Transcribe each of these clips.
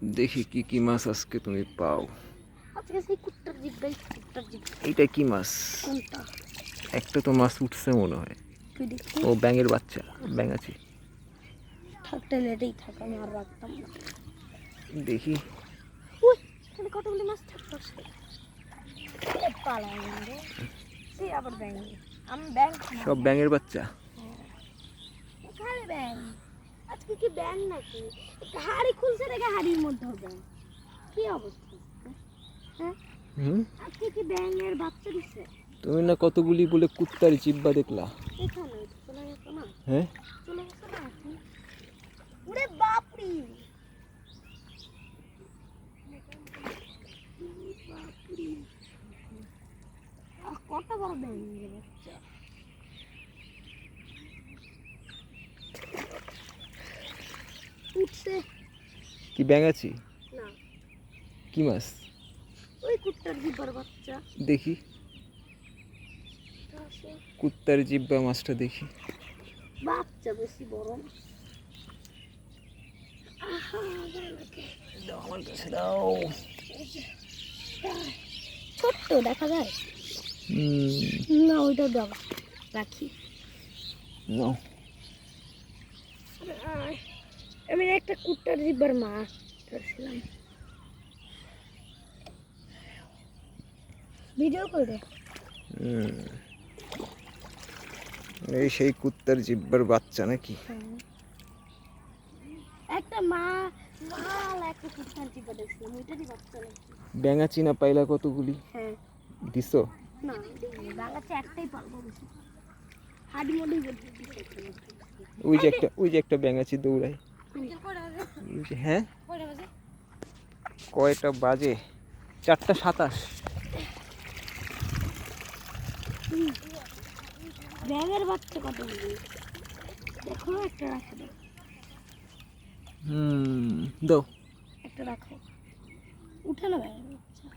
দেখি কি কি মাছ আজকে তুমি পাও। আজকে সেই কুট্টার জিভ এইটা কি মাছ? কোনটা? একটা তো মাছ উঠছে মনে হয়। তুই দেখি। ও ব্যাঙের বাচ্চা, ব্যাঙ আছে। থাকতে লেটেই থাক, আমি আর রাখতাম না। দেখি। উই, এখানে কতগুলি মাছ থাকতো পালাই রে। সে আবার ব্যাং, আমি ব্যাং সব ব্যাঙের বাচ্চা। এখানে ব্যাং। আজকে কি ব্যাং নাকি? হাড়ি খুলছে রেখে হাড়ির মধ্যে ব্যাং। কি অবস্থা? হ্যাঁ, আজকে কি ব্যাঙের বাচ্চা দিচ্ছে? তুমি না কতগুলি বলে কুত্তার জিব্বা দেখলা? এখানে চলে গেছে না? হ্যাঁ, চলে গেছে না এখন? ওরে বাপরি, কত বড় ব্যাঙের বাচ্চা! উঠছে কি ব্যাঙ আছে? না, কি মাছ? ওই কুত্তার জিব্বার বাচ্চা। দেখি কুত্তার জিব্বা মাছটা দেখি। বাচ্চা বেশি বড় না। আহা, দাও আমার কাছে দাও। ছোট্ট দেখা যায় না, ওইটা দাও, রাখি। নাও। আমি একটা কুত্তার জিব্বার মাছ ধরছিলাম, ভিডিও করে। এই সেই কুত্তার জিব্বার বাচ্চা নাকি? একটা একটা কুত্তার জিব্বা দেখছিলাম, ওইটারই বাচ্চা নাকি? ব্যাঙা চিনা পাইলা কতগুলি? হ্যাঁ। দিছো? না, বাংলাতে একটাই পারবো বেশি। হাডি মডি ওই যে একটা ব্যাঙাচি দৌড়ায়। হ্যাঁ, কয়টা বাজে? 4:27। ব্যাঙের বাচ্চা কতগুলি দেখো, একটা রাখো দাও। দাও। একটা রাখো, উঠে না ব্যাঙের বাচ্চা।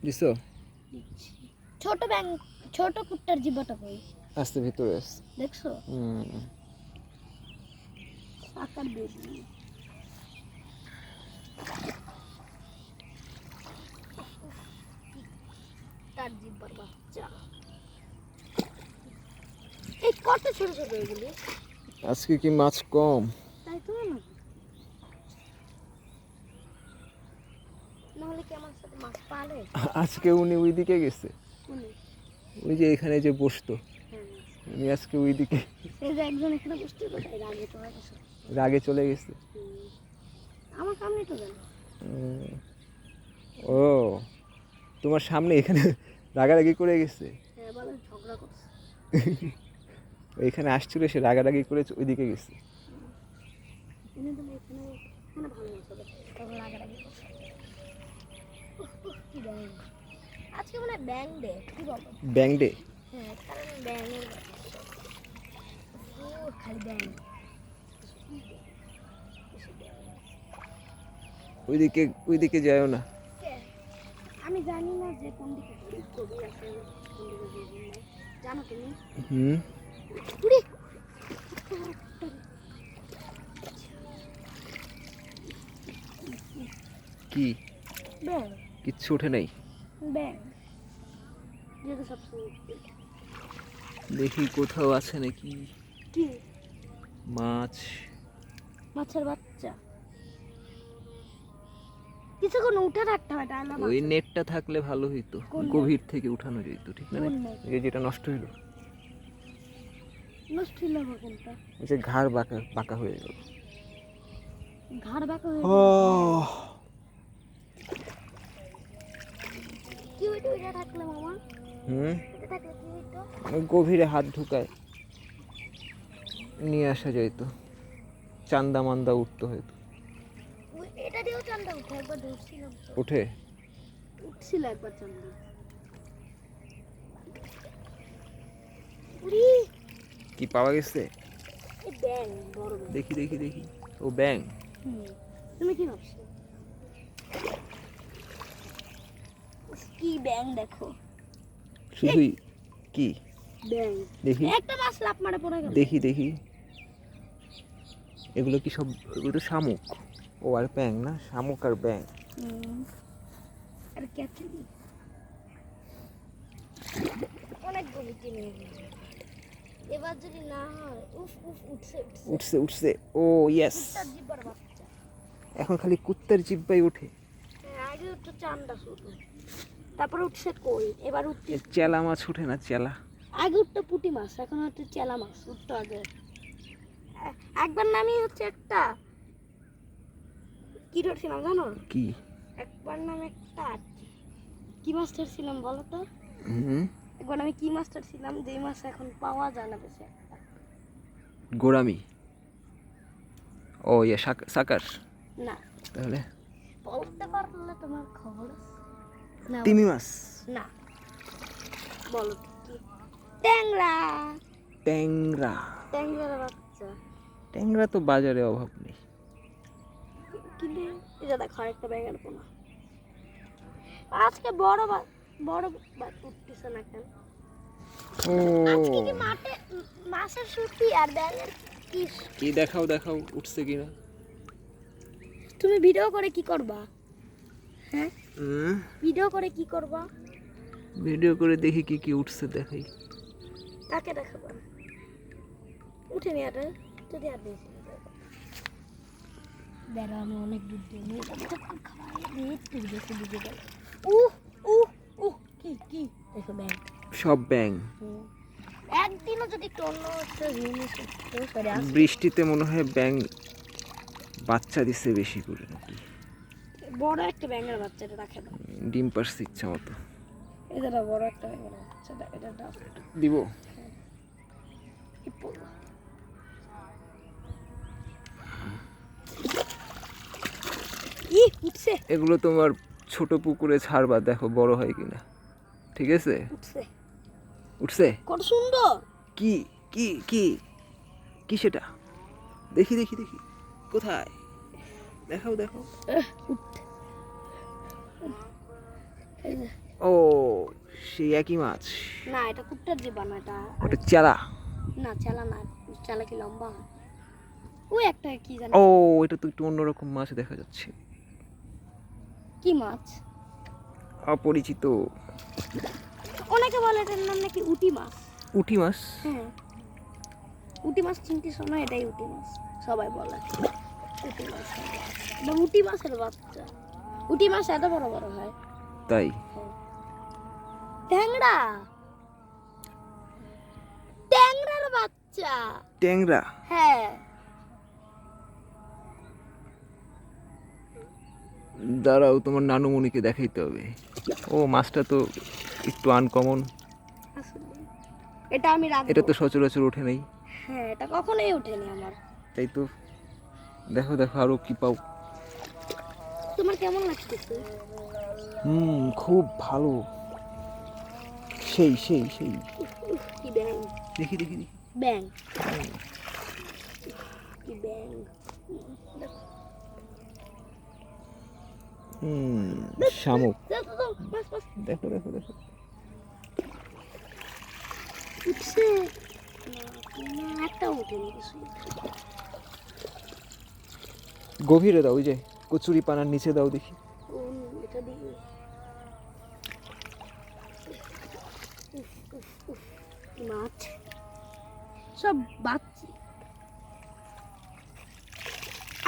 দিছো? ছোট ব্যাঙ, ছোট কুত্তার জিব্বাটা কই? আস্তে ভিতরে আস। দেখছো? আকার বেশি। তার জিব্বার বাচ্চা। এই কত ছোট ছোট এগুলি। আজকে কি মাছ কম? তাই তো না, নাহলে কি আমার সাথে মাছ পালে? আজকে উনি ওইদিকে গেছে, ওই যে এখানে যে বসতো, উনি আজকে ওইদিকে। এই যে একজন এখানে বসতে কোথায় রাগে চলে গেছে। রাগে চলে গেছে। আমার সামনে তো গেল। ও, তোমার সামনে এখানে রাগারাগি করে গেছে? হ্যাঁ, বলে ঝগড়া করছে। এখানে আসছিল, সে রাগারাগি করে ওইদিকে গেছে। এখানে তো এখানে এখানে ভালো আছে, তখন রাগারাগি করছে। কি ব্যাং, আজকে মানে ব্যাং ডে, কি বলো? ব্যাং ডে? হ্যাঁ, কারণ ব্যাঙের খালি ব্যাং। ওইদিকে যাও না। আমি জানি না যে কোন দিকে গভীর আছে, কোন দিকে গভীর নেই, জানো তুমি? কি ব্যাং, কিচ্ছু ওঠে নাই? ব্যাং যেটা সবসময় দেখি কোথাও আছে নাকি কি মাছ। মাছের বাচ্চা কিছুক্ষণ উঠে রাখতে হয়, তাহলে ওই নেটটা থাকলে ভালো হইতো, গভীর থেকে উঠানো যেত, ঠিক না? এই যেটা নষ্ট হইলো। নষ্ট হইলো কোনটা? ওই যে ঘাড় বাঁকা বাঁকা হয়ে গেল। ঘাড় বাঁকা হয়ে গেল কি হইতো? এটা থাকলে মামা, এটা থাকলে কি হইতো? গভীরে হাত ঢুকায় নিয়ে আসা যাইতো, চান্দা মান্দা উঠতো হয়তো। এটা দিয়েও চান্দা উঠে, একবার ধরছিলাম। উঠছিল একবার চান্দা। কি পাওয়া গেছে? এই ব্যাং, বড় ব্যাং। দেখি দেখি দেখি। ও ব্যাং। তুমি কি ভাবছো? কি ব্যাং দেখো, শুধুই কি ব্যাং। দেখি, একটা মাছ লাফ মারে পড়ে গেল। দেখি দেখি। এগুলো কি সব? এগুলো তো শামুক। ও আর ব্যাং না, শামুক আর ব্যাং। আর ক্যাচি অনেক গভীর নিয়ে এবার যদি না হয় উফ উফ উঠছে উঠছে উঠছে। ও ইয়েস, কুত্তার জিব্বার বাচ্চা। এখন খালি কুত্তার জিব্বাই ওঠে। হ্যাঁ, আগে উঠতো চান্দা শুধু, তারপরে উঠছে কই, এবার উঠছে চেলা মাছ উঠে না? চেলা আগে উঠতো পুঁটি মাছ, এখন হচ্ছে চেলা মাছ উঠতো আগে। একবার নামি হচ্ছে একটা কি ধরছিলাম জানো? কি? একবার নামে একটা কি মাছ ধরছিলাম বলো তো? হুম, একবার আমি কি মাছ ধরছিলাম যে মাছ এখন পাওয়া যায় না বেশি একটা। গোরামি। ও ইয়ে সাকার। না, তাহলে বলতে পারলে তোমার খবর আছে? না তিমি মাছ। না, বলো কি? ট্যাংরা। ট্যাংরা। ট্যাংরার বাচ্চা। ট্যাংরা তো বাজারে অভাব নেই। কিন্তু এটা দেখো আরেকটা ব্যাঙের পোনা। আজকে বড় বড় উঠতেছে না কেন? ও আজকে কি মাঠে মাছের ছুটি আর ব্যাঙের কি? কি দেখাও দেখাও উঠছে কিনা। তুমি ভিডিও করে কি করবা? হ্যাঁ, ভিডিও করে কি করবা? ভিডিও করে দেখি কি কি উঠছে দেখাই। তাকে দেখাবা। উঠে নি আর যদি আর দেখি বেড়া আমি অনেক দূর দিয়ে নিয়ে যাবো একটু দেখে দিকে গেল। উহ উহ উহ কি কি দেখো ব্যাং। সব ব্যাং। একদিনও যদি একটু অন্য একটা জিনিস সরে আসে। বৃষ্টিতে মনে হয় ব্যাং বাচ্চা দিচ্ছে বেশি করে নাকি? বড় একটা ব্যাঙের বাচ্চাটা রাখে দাও। ডিম পারছে ইচ্ছা মতো। এটা বড় একটা ব্যাঙের বাচ্চা, এটা দাও। দিব। ই উঠছে। এগুলো তোমার ছোট পুকুরে ছাড়বা, দেখো বড় হয় কিনা। ঠিক আছে? উঠছে। উঠছে? কত সুন্দর। কি কি কি কি সেটা? দেখি দেখি দেখি, কোথায়? দেখাও দেখাও। ও সেই একই মাছ। না, এটা কুট্টার জীবা না, এটা ওটা চেলা। না চেলা না, চেলা কি লম্বা হয়? ওই একটা কি জানি। ও এটা তো একটু অন্যরকম মাছ দেখা যাচ্ছে। কি মাছ? অপরিচিত। অনেকে বলে এটার নাম নাকি উটি মাছ। উটি মাছ? হ্যাঁ, উটি মাছ চিনতে শোনো, এটাই উটি মাছ সবাই বলে। উটি মাছ, এটা উটি মাছের বাচ্চা। উটি মাছ এত বড় বড় হয়। তাই? ট্যাংরা, ট্যাংরার বাচ্চা। ট্যাংরা? হ্যাঁ, দাঁড়াও, তোমার নানুমণিকে দেখাইতে হবে। ও মাছটা তো একটু আনকমন। আসলে এটা আমি রাখবো। এটা তো সচরাচর ওঠে নাই। হ্যাঁ, এটা কখনোই ওঠেনি আমার। তাই তো। দেখো দেখো আরো কি পাও। তোমার কেমন লাগতেছে? খুব ভালো। সেই সেই সেই। কি ব্যাং। দেখি দেখি দেখি। ব্যাং কি ব্যাং। শামুক। দেখো তো, বাস বাস দেখো দেখো দেখো। উঠছে না, একটা উঠেনি কিছু। গভীরে দাও, ওই যে কচুরি পানার নিচে দাও দেখি। এটা দিয়ে মাছ সব বাচ্চা।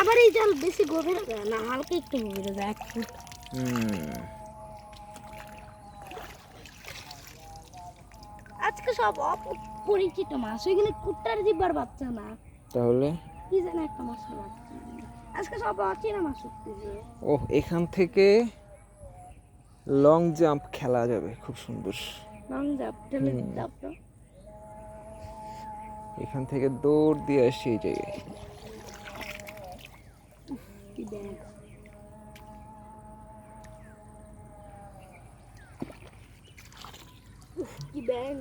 আবার এই জাল বেশি গভীরে যায় না, হালকা একটু গভীরে যায়, 1 ফুট। আজকে সব অপরিচিত মাছ, ওইগুলো কুট্টার জিব্বার বাচ্চা না। তাহলে কি জানি একটা মাছের বাচ্চা। আজকে সব অচেনা মাছ উঠতেছে। ও এখান থেকে লং জাম্প খেলা যাবে, খুব সুন্দর। লং জাম্প ঠেলে দাও তো। এখান থেকে দৌড় দিয়ে আসি এই জায়গায়। কি ব্যাং। কি ব্যাং।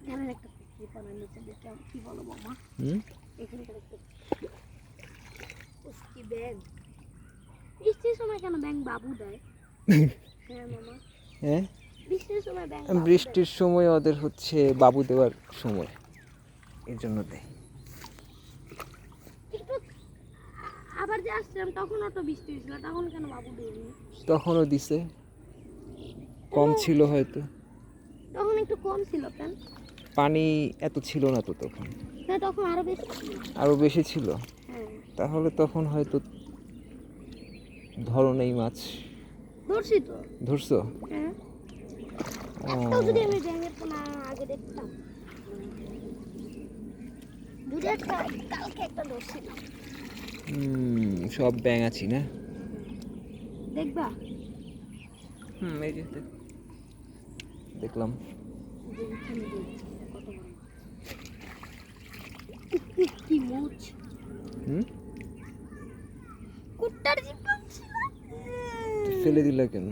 এখানে একটা পুকুর পানার নিচে দেখে কি বলো মামা? এখানে একটা কি ব্যাং। বৃষ্টির সময় কেন ব্যাং বাবু দেয়? হ্যাঁ মামা, হ্যাঁ, বৃষ্টির সময় ব্যাং বৃষ্টির সময় ওদের হচ্ছে বাবু দেওয়ার সময়। এর জন্য দেয়। একটু আবার যে আসছিলাম তখনও তো বৃষ্টি হয়েছিল, তখন কেন বাবু দেয়নি? তখনও দিছে, কম ছিল হয়তো, তখন একটু কম ছিল কেন? পানি এত ছিল না তো তখন, না তখন আরো বেশি ছিল। আরো বেশি ছিল। হ্যাঁ তাহলে তখন হয়তো ধরো নেই মাছ। ধরছি তো। ধরছো? হ্যাঁ ও, একটাও যদি আমি ব্যাঙের পোনা আগে দেখতাম, যদি একটা কালকে একটা ধরছিলাম। সব ব্যাঙ আছি না? দেখবা এই যে দেখলাম। যে এখানে দেখছি কত বড় মাছ। কি মুচ হুম, কুট্টার জিভ পাচ্ছি না। ফেলে দিলা কেন?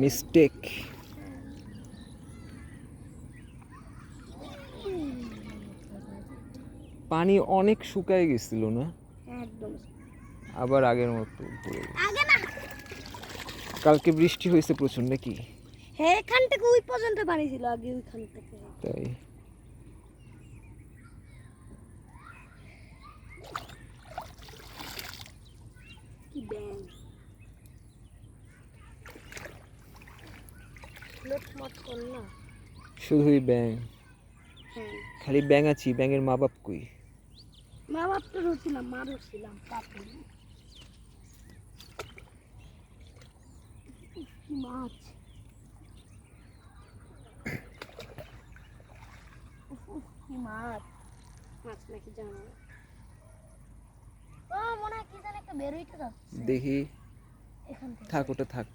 মিস্টেক। পানি অনেক শুকায় গেছিল না? একদম আবার আগের মতো পড়ে গেছে। আগে না। কালকে বৃষ্টি হয়েছে প্রচুর নাকি? হ্যাঁ এখান থেকে ওই পর্যন্ত পানি ছিল আগে, ওইখান থেকে। তাই? কি ব্যাং লটমট কর না। শুধুই ব্যাঙ, হ্যাঁ খালি ব্যাঙ আছি। ব্যাঙের মা বাপ কই? মা বাপ তো ধরছিলাম, মা ধরছিলাম পাপড়ি। কি মাছ, কি মাছ, মাছ নাকি জানো না? ও মনে হয় কি জানি একটা বেরোইতে যাচ্ছে দেখি, এখান থেকে। থাক ওটা থাক,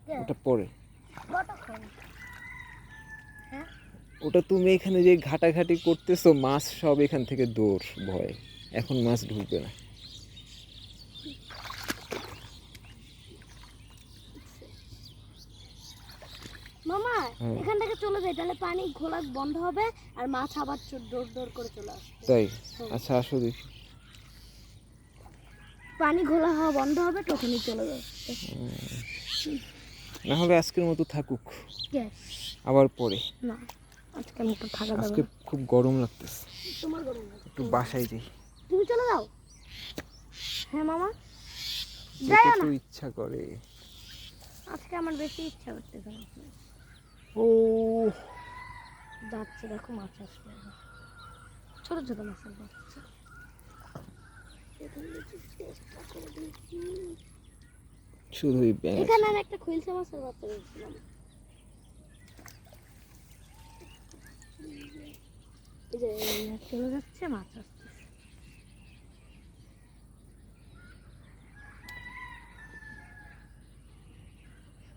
কে? ওটা পরে। কতক্ষণ? হ্যাঁ ওটা তুমি এখানে যে ঘাটাঘাটি করতেছো, মাছ সব এখান থেকে দৌড় ভয়, এখন মাছ ঢুকবে না। মামা হ্যাঁ। এখান থেকে চলে যাই, তাহলে পানি ঘোলা বন্ধ হবে আর মাছ আবার দৌড় দৌড় করে চলে আসবে। তাই? হ্যাঁ। আচ্ছা আসো দেখি। পানি ঘোলা হওয়া বন্ধ হবে তখনই চলে যাবে। না হলে আজকের মতো থাকুক, কে? আবার পরে। না আজকে আমি তো থাকা যাবে আজকে না। খুব গরম লাগতেছে, তোমার গরম লাগে? একটু বাসায় যাই। তুমি চলে যাও। হ্যাঁ মামা যেতে যাও তো না, ইচ্ছা করে। আজকে আমার বেশি ইচ্ছা করতেছে না। ও যাচ্ছে দেখো মাছ আসবে আবার। ছোট ছোট মাছের বাচ্চা। শুধুই ব্যাঙ আছে। এখানে আমি একটা খুলসা মাছের বাচ্চা দেখছিলাম। এই যে চলে যাচ্ছে মাছ আসতেছে।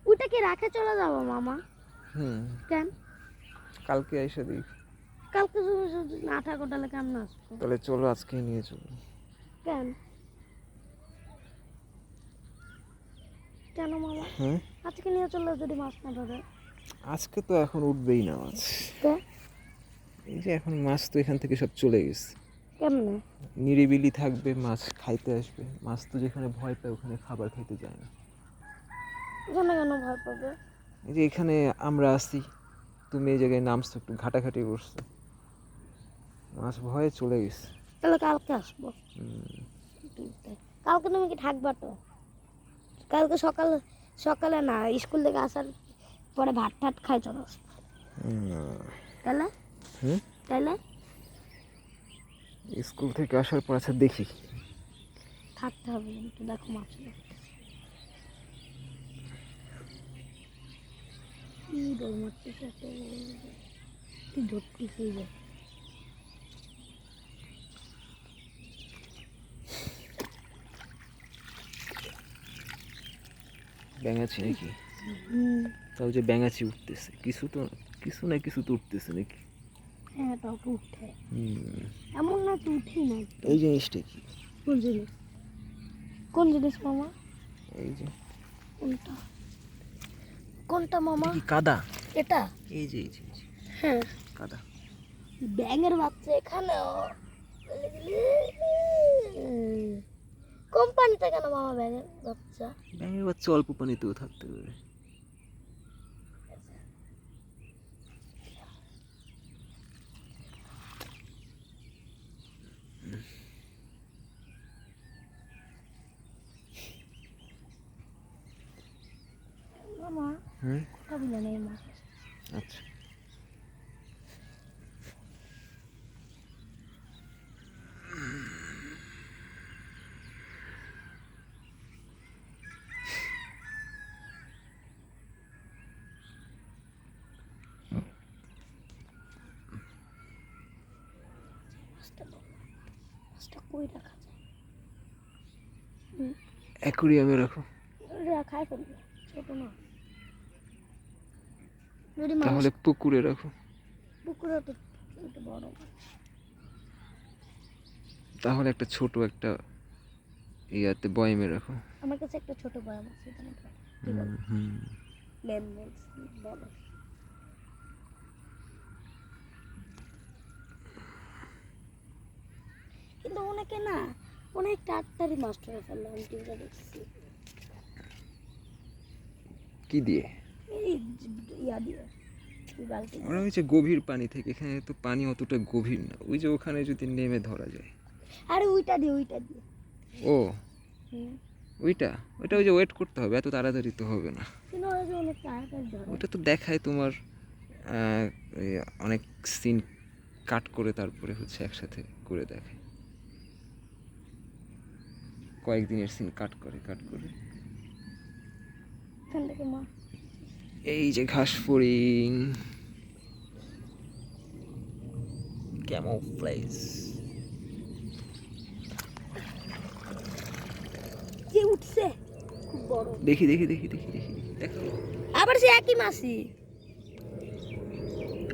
ওটা কি রাখে চলে যাবো মামা? হুম, কেন? কালকে এসে দিই। কালকে যদি না থাকো তাহলে কেমন আসবো? তাহলে চলো আজকে নিয়ে চলো। কেন? কেন মামা? হ্যাঁ, আজকে নিয়ে চললে যদি মাছ না ধরে? আজকে তো এখন উঠবেই না মাছ। কে? এই যে এখন মাছ তো এখান থেকে সব চলে গেছে। কেমনে? নিরিবিলি থাকবে, মাছ খাইতে আসবে। মাছ তো যেখানে ভয় পায় ওখানে খাবার খাইতে যায় না। এখানে কেন ভয় পাবে? এই যে এখানে আমরা আছি, তুমি এই জায়গায় নামছো, একটু ঘাটাঘাটি করছো, মাছ ভয়ে চলে গেছে। তাহলে কালকে আসবো। হুম, কালকে তুমি কি থাকবা তো? কালকে সকালে না, স্কুল থেকে আসার পরে ভাত টাত খাই চলে আসবো। তাহলে হুম, তাহলে স্কুল থেকে আসার পর আচ্ছা দেখি। থাকতে হবে কিন্তু দেখো মাছ ধরতেছে। কি ডর মারতেছে এত, কি ধরতেছে যে। ব্যাঙাচি নাকি? হুম, তাও যে ব্যাঙাচি উঠতেছে, কিছু না কিছু তো উঠতেছে নাকি? হ্যাঁ তাও তো উঠে, হুম, এমন না তো উঠেই না। এই জিনিসটা কি? কোন জিনিস? কোন জিনিস মামা? এই যে কোনটা? কোনটা মামা? কি কাদা? এটা? এই যে এই যে এই যে, হ্যাঁ কাদা। ব্যাঙের বাচ্চা এখানেও। কোম্পানিতে কেন মামা ব্যাঙের বাচ্চা? ব্যাঙের বাচ্চা অল্প পানিতেও থাকতে পারে। মামা হুম, কথা বলে নেই মাছ। আচ্ছা। মাছটা কই রাখা যায়? অ্যাকুরিয়ামে রাখো। খাই ফেলবে, ছোট না। যদি মানুষ তাহলে পুকুরে রাখো। পুকুরে তো একটু বড় মাছ। তাহলে একটা ছোট একটা ইয়াতে বয়মে রাখো। আমার কাছে একটা ছোট বড় মাছ এটা না, কি বল? হুম। লেম বলছি বলো। কিন্তু অনেকে না অনেক তাড়াতাড়ি মাছ ধরে ফেললো, আমি টিভিতে দেখছি। কি দিয়ে? এই ইয়া দিয়ে, ওই বালতি দিয়ে। ওরা হচ্ছে গভীর পানি থেকে, এখানে তো পানি অতটা গভীর না, ওই যে ওখানে যদি নেমে ধরা যায়। আরে ওইটা দিয়ে, ওইটা দিয়ে। ও হুম। ওইটা ওইটা ওই যে ওয়েট করতে হবে, এত তাড়াতাড়ি তো হবে না। কিন্তু ওরা যে অনেক তাড়াতাড়ি ধরে। ওটা তো দেখায় তোমার এই অনেক সিন কাট করে তারপরে হচ্ছে একসাথে করে দেখায়, কয়েকদিনের সিন কাট করে এখান থেকে মা এই যে ঘাস ফড়িং, ক্যামোফ্লেজ। কি উঠছে খুব বড়। দেখি দেখো। আবার সে একই মাছই।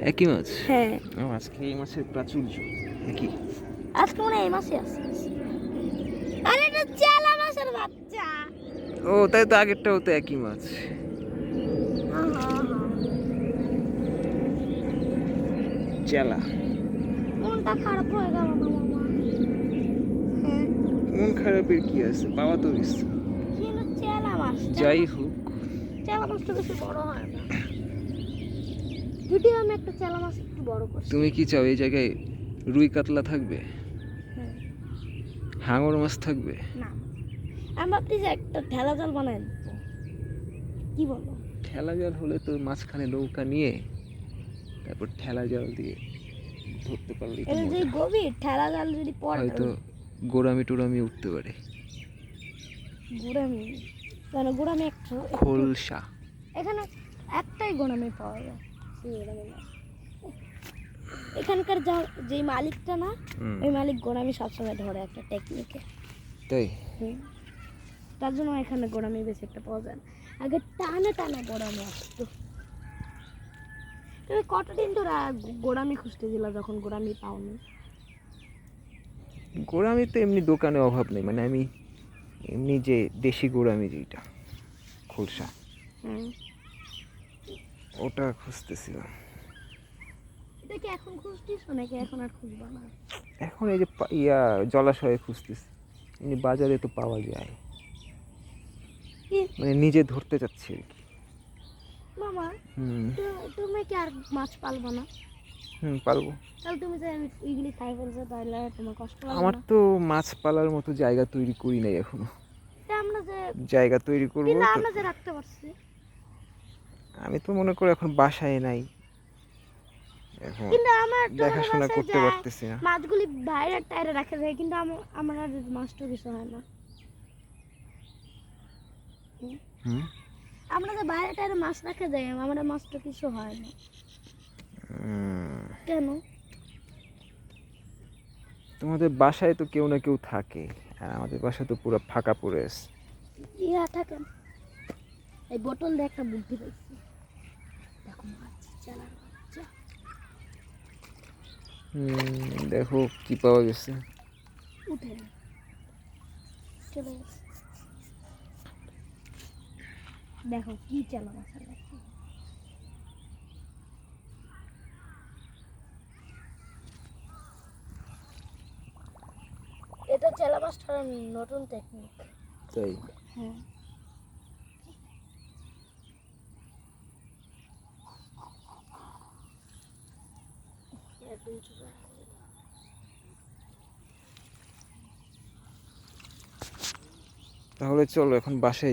একই মাছ? হ্যাঁ, আজকে এই মাছের প্রাচুর্য একই। আজকে মনে হয় এই মাছই আছে। আরে এটা চেলা মাছের বাচ্চা। ও তাই তো, আগেরটাও তো একই মাছ। আহা আহা, চেলা। মনটা খারাপ হয়ে গেল না মামা। হ্যাঁ, মন খারাপের কি আছে, পাওয়া তো গেছে। কিন্তু চেলা মাছ, যাই হোক, চেলা মাছটা বেশি বড় হয় না। যদি আমি একটা চেলা মাছ একটু বড় করছি। তুমি কি চাও এই জায়গায় রুই কাতলা থাকবে, হ্যাঁ, হাঙর মাছ থাকবে? না আমি ভাবছি যে একটা ঠেলা জাল বানাই দেবো। কি বলো? ঠেলা জাল হলে তো মাঝখানে নৌকা নিয়ে তারপর ঠেলা জাল দিয়ে ধরতে পারলেই তো এটা যে মজা। গভীর ঠেলা জাল যদি পড়ে হয়তো গোড়ামি টোড়ামি উঠতে পারে। গোড়ামি, কেন গোড়ামি একটু খোলসা। এখানে একটাই গোড়ামি পাওয়া যায়, সেই গোড়ামি না। এখানকার যে মালিকটা না, ওই মালিক গোড়ামি সবসময় ধরে একটা টেকনিকে। তাই? তার জন্য এখানে গোড়ামি বেশি একটা পাওয়া যায় না। আগে টানে টানে গোড়ামি আসতো। তুমি কতদিন ধরে গোড়ামি খুঁজতেছিল যখন গোড়ামি পাওনি? গোড়ামি তো এমনি দোকানে অভাব নেই, মানে আমি এমনি যে দেশি গোড়ামি যেটা খোলসা, হুম, ওটা খুঁজতেছিলাম। এটা কি এখন খুঁজতিস নাকি এখন আর খুঁজবা না? এখন এই যে জলাশয়ে খুঁজতেছি, এমনি বাজারে তো পাওয়া যায়, কি মানে নিজে ধরতে চাচ্ছি আর কি। মামা, হুম তুমি কি আর মাছ পালবা না? পারবো। তাহলে তুমি যে ওইগুলি খাই ফেলছো, তাহলে তোমার কষ্ট লাগবে আমার না? তো মাছ পালার মতো জায়গা তৈরি করি নাই এখনো, তা আমরা যে জায়গা তৈরি করবো কিন্তু তো। আমরা যে রাখতে পারছি। আমি তো মনে করি এখন বাসায় নাই, এখন কিন্তু আমার তো দেখাশোনা করতে পারতেছি না। মাছগুলি বাইরে টাইরে রাখা যায়, কিন্তু আমার আর মাছটা কিছু হয় না। হুম আমরা যে বাইরে টাইরে মাছ রাখা যায়, আমার আর মাছটা কিছু হয় না কেন? তোমাদের বাসায় তো কেউ না কেউ থাকে, আর আমাদের বাসায় তো পুরো ফাঁকা পড়ে আছে। ইয়া থাকেন, এই বোতল দিয়ে একটা বুদ্ধি পাইছি। দেখো মাছ চালা বাচ্চা। দেখো কি পাওয়া গেছে। উঠে চলে গেছে। দেখো কি চালা মাছ দেখো। এটা চালা মাছ ধরার নতুন টেকনিক। তাই? হ্যাঁ, তাহলে চলো এখন বাসায়